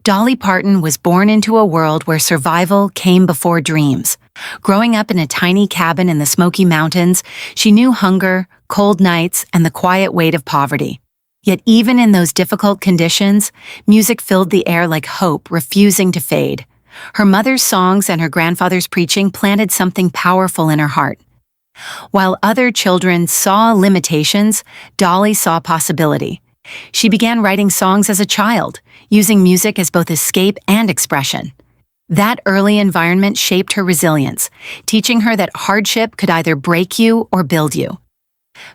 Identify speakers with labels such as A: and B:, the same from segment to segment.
A: Dolly Parton was born into a world where survival came before dreams. Growing up in a tiny cabin in the Smoky Mountains, she knew hunger, cold nights, and the quiet weight of poverty. Yet even in those difficult conditions, music filled the air like hope, refusing to fade. Her mother's songs and her grandfather's preaching planted something powerful in her heart. While other children saw limitations, Dolly saw possibility. She began writing songs as a child, using music as both escape and expression. That early environment shaped her resilience, teaching her that hardship could either break you or build you.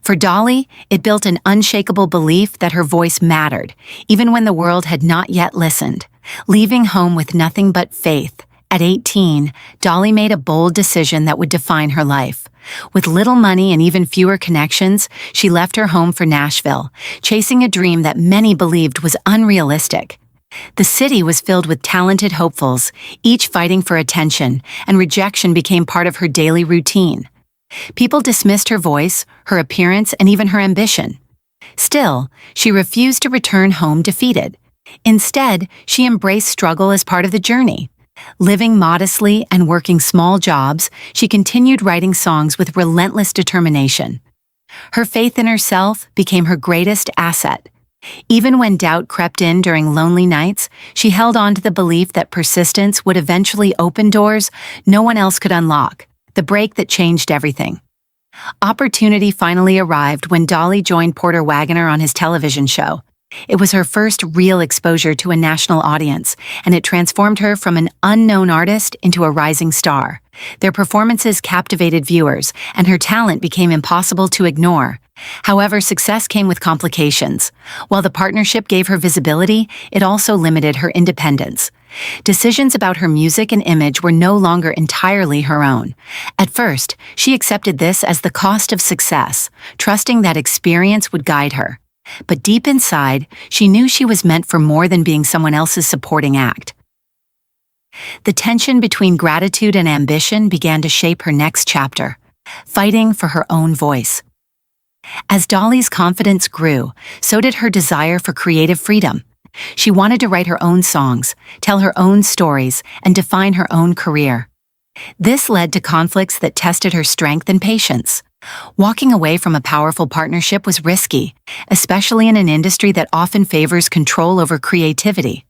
A: For Dolly, it built an unshakable belief that her voice mattered, even when the world had not yet listened. Leaving home with nothing but faith, at 18, Dolly made a bold decision that would define her life. With little money and even fewer connections, she left her home for Nashville, chasing a dream that many believed was unrealistic. The city was filled with talented hopefuls, each fighting for attention, and rejection became part of her daily routine. People dismissed her voice, her appearance, and even her ambition. Still, she refused to return home defeated. Instead, she embraced struggle as part of the journey. Living modestly and working small jobs, she continued writing songs with relentless determination. Her faith in herself became her greatest asset. Even when doubt crept in during lonely nights, she held on to the belief that persistence would eventually open doors no one else could unlock, the break that changed everything. Opportunity finally arrived when Dolly joined Porter Wagoner on his television show. It was her first real exposure to a national audience, and it transformed her from an unknown artist into a rising star. Their performances captivated viewers, and her talent became impossible to ignore. However, success came with complications. While the partnership gave her visibility, it also limited her independence. Decisions about her music and image were no longer entirely her own. At first, she accepted this as the cost of success, trusting that experience would guide her. But deep inside, she knew she was meant for more than being someone else's supporting act. The tension between gratitude and ambition began to shape her next chapter, fighting for her own voice. As Dolly's confidence grew, so did her desire for creative freedom. She wanted to write her own songs, tell her own stories, and define her own career. This led to conflicts that tested her strength and patience. Walking away from a powerful partnership was risky, especially in an industry that often favors control over creativity.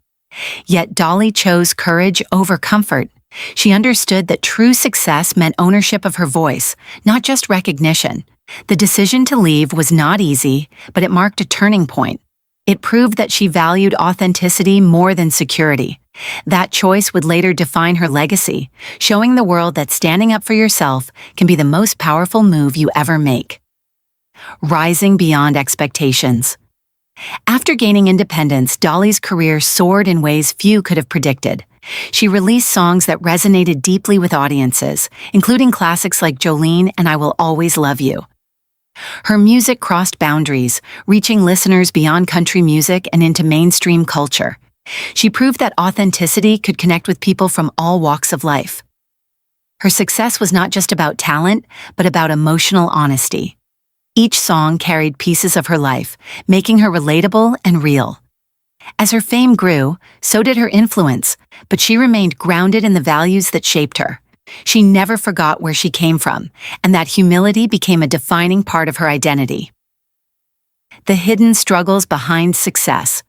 A: Yet Dolly chose courage over comfort. She understood that true success meant ownership of her voice, not just recognition. The decision to leave was not easy, but it marked a turning point. It proved that she valued authenticity more than security. That choice would later define her legacy, showing the world that standing up for yourself can be the most powerful move you ever make. Rising beyond expectations. After gaining independence, Dolly's career soared in ways few could have predicted. She released songs that resonated deeply with audiences, including classics like Jolene and I Will Always Love You. Her music crossed boundaries, reaching listeners beyond country music and into mainstream culture. She proved that authenticity could connect with people from all walks of life. Her success was not just about talent, but about emotional honesty. Each song carried pieces of her life, making her relatable and real. As her fame grew, so did her influence, but she remained grounded in the values that shaped her. She never forgot where she came from, and that humility became a defining part of her identity. The hidden struggles behind success.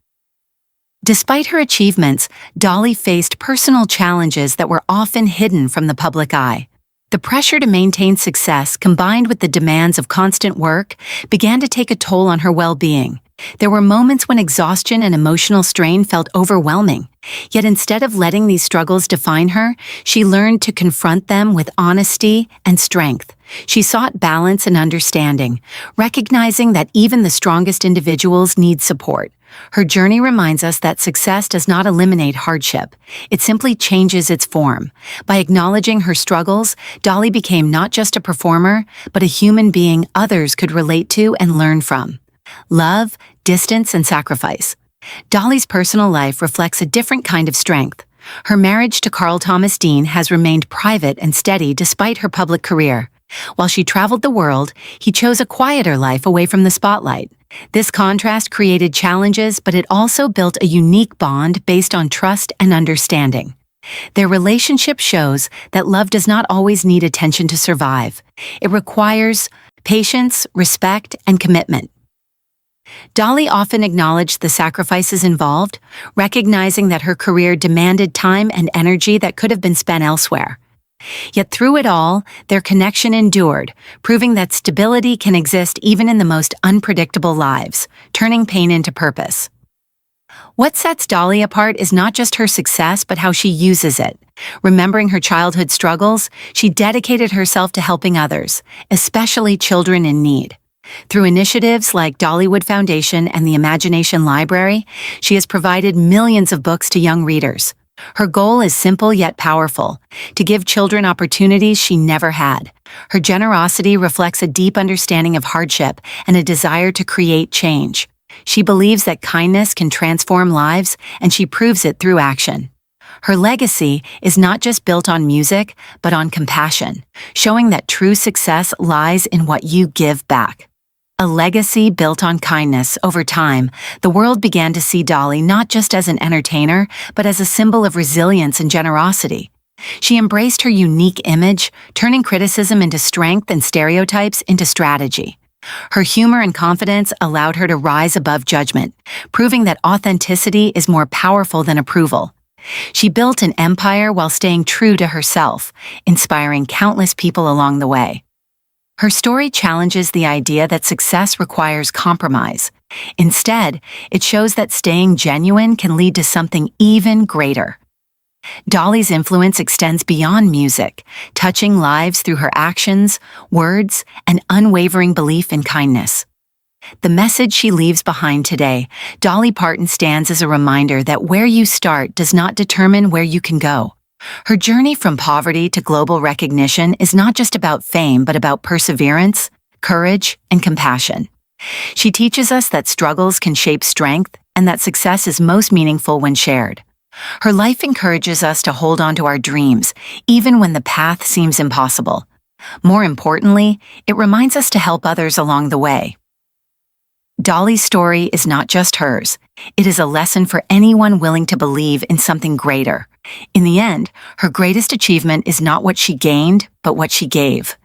A: Despite her achievements, Dolly faced personal challenges that were often hidden from the public eye. The pressure to maintain success, combined with the demands of constant work, began to take a toll on her well-being. There were moments when exhaustion and emotional strain felt overwhelming. Yet instead of letting these struggles define her, she learned to confront them with honesty and strength. She sought balance and understanding, recognizing that even the strongest individuals need support. Her journey reminds us that success does not eliminate hardship. It simply changes its form. By acknowledging her struggles, Dolly became not just a performer, but a human being others could relate to and learn from. Love, distance, and sacrifice. Dolly's personal life reflects a different kind of strength. Her marriage to Carl Thomas Dean has remained private and steady despite her public career. While she traveled the world, he chose a quieter life away from the spotlight. This contrast created challenges, but it also built a unique bond based on trust and understanding. Their relationship shows that love does not always need attention to survive. It requires patience, respect, and commitment. Dolly often acknowledged the sacrifices involved, recognizing that her career demanded time and energy that could have been spent elsewhere. Yet through it all, their connection endured, proving that stability can exist even in the most unpredictable lives, turning pain into purpose. What sets Dolly apart is not just her success, but how she uses it. Remembering her childhood struggles, she dedicated herself to helping others, especially children in need. Through initiatives like Dollywood Foundation and the Imagination Library, she has provided millions of books to young readers. Her goal is simple yet powerful: to give children opportunities she never had. Her generosity reflects a deep understanding of hardship and a desire to create change. She believes that kindness can transform lives, and she proves it through action. Her legacy is not just built on music, but on compassion, showing that true success lies in what you give back. A legacy built on kindness. Over time, the world began to see Dolly not just as an entertainer, but as a symbol of resilience and generosity. She embraced her unique image, turning criticism into strength and stereotypes into strategy. Her humor and confidence allowed her to rise above judgment, proving that authenticity is more powerful than approval. She built an empire while staying true to herself, inspiring countless people along the way. Her story challenges the idea that success requires compromise. Instead, it shows that staying genuine can lead to something even greater. Dolly's influence extends beyond music, touching lives through her actions, words, and unwavering belief in kindness. The message she leaves behind today, Dolly Parton stands as a reminder that where you start does not determine where you can go. Her journey from poverty to global recognition is not just about fame, but about perseverance, courage, and compassion. She teaches us that struggles can shape strength and that success is most meaningful when shared. Her life encourages us to hold on to our dreams, even when the path seems impossible. More importantly, it reminds us to help others along the way. Dolly's story is not just hers. It is a lesson for anyone willing to believe in something greater. In the end, her greatest achievement is not what she gained, but what she gave.